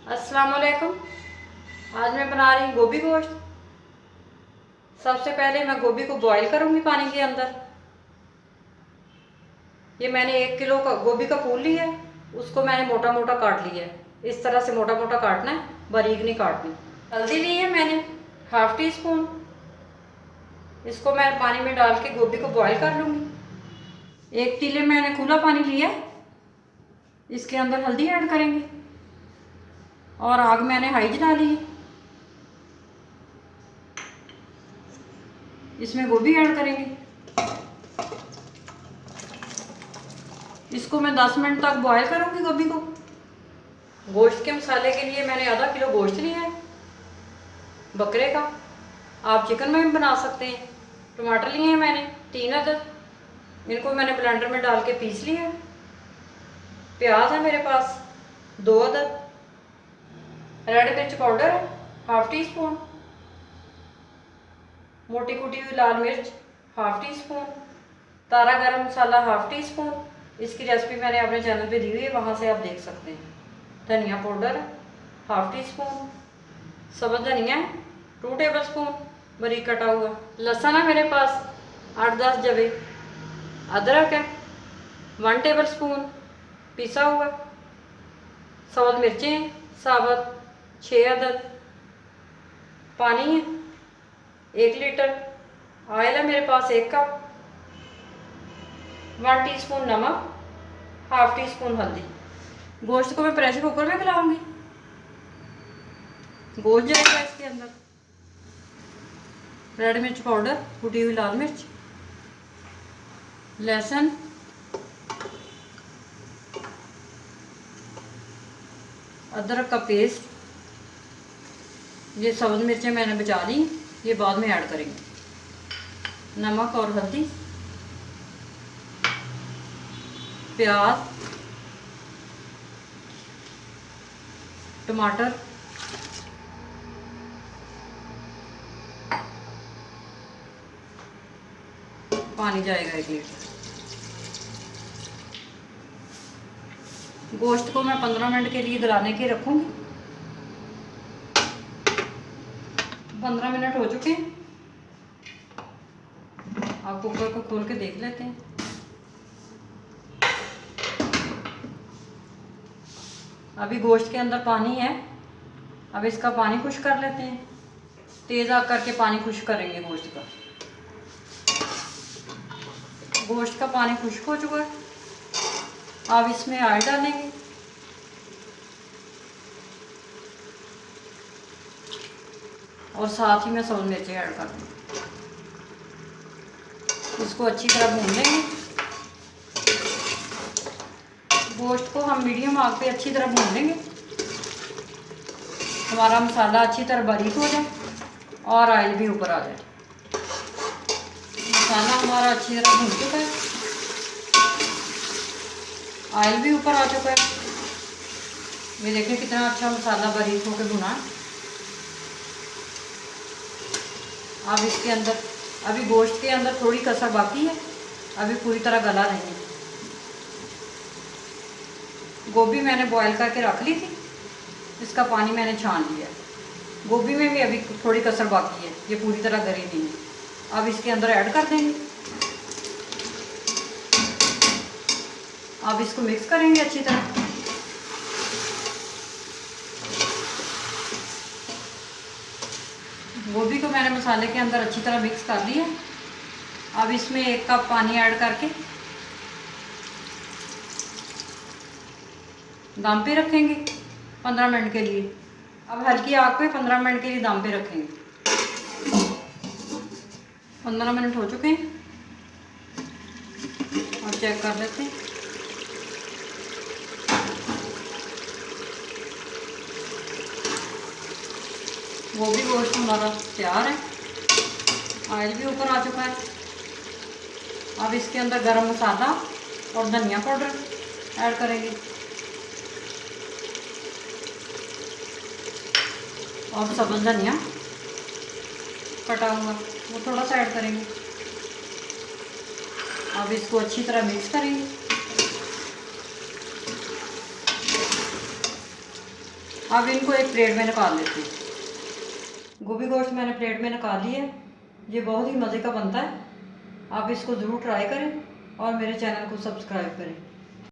अस्सलाम वालेकुम। आज मैं बना रही हूँ गोभी गोश्त। सबसे पहले मैं गोभी को बॉईल करूँगी पानी के अंदर। ये मैंने 1 किलो का गोभी का फूल लिया है, उसको मैंने मोटा मोटा काट लिया है। इस तरह से मोटा मोटा काटना है, बारीक नहीं काटनी। हल्दी ली है मैंने ½ टी स्पून। इसको मैं पानी में डाल के गोभी को बॉईल कर लूँगी। 1 पतीले में मैंने खुला पानी लिया, इसके अंदर हल्दी ऐड करेंगे और आग मैंने हाई जला ली है। इसमें गोभी ऐड करेंगे। इसको मैं 10 मिनट तक बॉईल करूँगी गोभी को। गोश्त के मसाले के लिए मैंने ½ किलो गोश्त लिया है बकरे का। आप चिकन में भी बना सकते हैं। टमाटर लिए हैं मैंने 3 अदद, इनको मैंने ब्लेंडर में डाल के पीस लिया है। प्याज है मेरे पास 2 अदद। रेड मिर्च पाउडर है ½ टी स्पून। मोटी कुटी हुई लाल मिर्च ½ टी स्पून। तारा गरम मसाला ½ टी स्पून। इसकी रेसिपी मैंने अपने चैनल पे दी हुई है, वहाँ से आप देख सकते हैं। धनिया पाउडर ½ टी स्पून। सब्ज़ धनिया 2 टेबल स्पून बारीक कटा हुआ। लहसुन है मेरे पास 8-10 जवे। अदरक है 1 टेबल स्पून पिसा हुआ। सब्ज़ मिर्चें हैं साबुत 6 अदद। पानी है 1 लीटर। ऑयल है मेरे पास 1 कप। 1 टीस्पून नमक, ½ टी स्पून हल्दी। गोश्त को मैं प्रेशर कुकर में गलाऊंगी। गोश्त जाएगा इसके अंदर। रेड मिर्च पाउडर, कुटी हुई लाल मिर्च, लहसुन, अदरक का पेस्ट। ये सब्ज़ मिर्चें मैंने बचा ली, ये बाद में ऐड करेंगे। नमक और हल्दी, प्याज, टमाटर, पानी जाएगा 1 लीटर। गोश्त को मैं 15 मिनट के लिए गलाने के रखूँगी। 15 मिनट हो चुके हैं। आप कुकर को खोल के देख लेते हैं। अभी गोश्त के अंदर पानी है, अब इसका पानी खुश कर लेते हैं। तेज़ आग करके पानी खुश करेंगे गोश्त का। गोश्त का पानी खुश्क हो चुका है। अब इसमें ऑयल डालेंगे। और साथ ही में सब्ज़ मिर्ची ऐड कर दूँगी। इसको अच्छी तरह भून लेंगे। गोश्त को हम मीडियम आग पे अच्छी तरह भून लेंगे। हमारा मसाला अच्छी तरह बारीक हो जाए और ऑयल भी ऊपर आ जाए। मसाला हमारा अच्छी तरह भून चुका है, ऑयल भी ऊपर आ चुका है। ये देखिए कितना अच्छा मसाला बारीक होकर भुना है। अब इसके अंदर अभी गोश्त के अंदर थोड़ी कसर बाकी है, अभी पूरी तरह गला नहीं है। गोभी मैंने बॉईल करके रख ली थी, इसका पानी मैंने छान लिया। गोभी में भी अभी थोड़ी कसर बाकी है, ये पूरी तरह गली नहीं है। अब इसके अंदर ऐड कर देंगे। अब इसको मिक्स करेंगे अच्छी तरह। गोभी को मैंने मसाले के अंदर अच्छी तरह मिक्स कर लिया। अब इसमें 1 कप पानी ऐड करके दम पे रखेंगे 15 मिनट के लिए। अब हल्की आग पे 15 मिनट के लिए दम पे रखेंगे। 15 मिनट हो चुके हैं। अब चेक कर लेते हैं। गोभी गोश्त हमारा तैयार है, ऑयल भी ऊपर आ चुका है। अब इसके अंदर गरम मसाला और धनिया पाउडर ऐड करेंगे और सब्ज़ धनिया कटा हुआ वो थोड़ा सा ऐड करेंगे। अब इसको अच्छी तरह मिक्स करेंगे। अब इनको एक प्लेट में निकाल लेते हैं। गोभी गोश्त मैंने प्लेट में निकाल लिया है। ये बहुत ही मज़े का बनता है। आप इसको ज़रूर ट्राई करें और मेरे चैनल को सब्सक्राइब करें।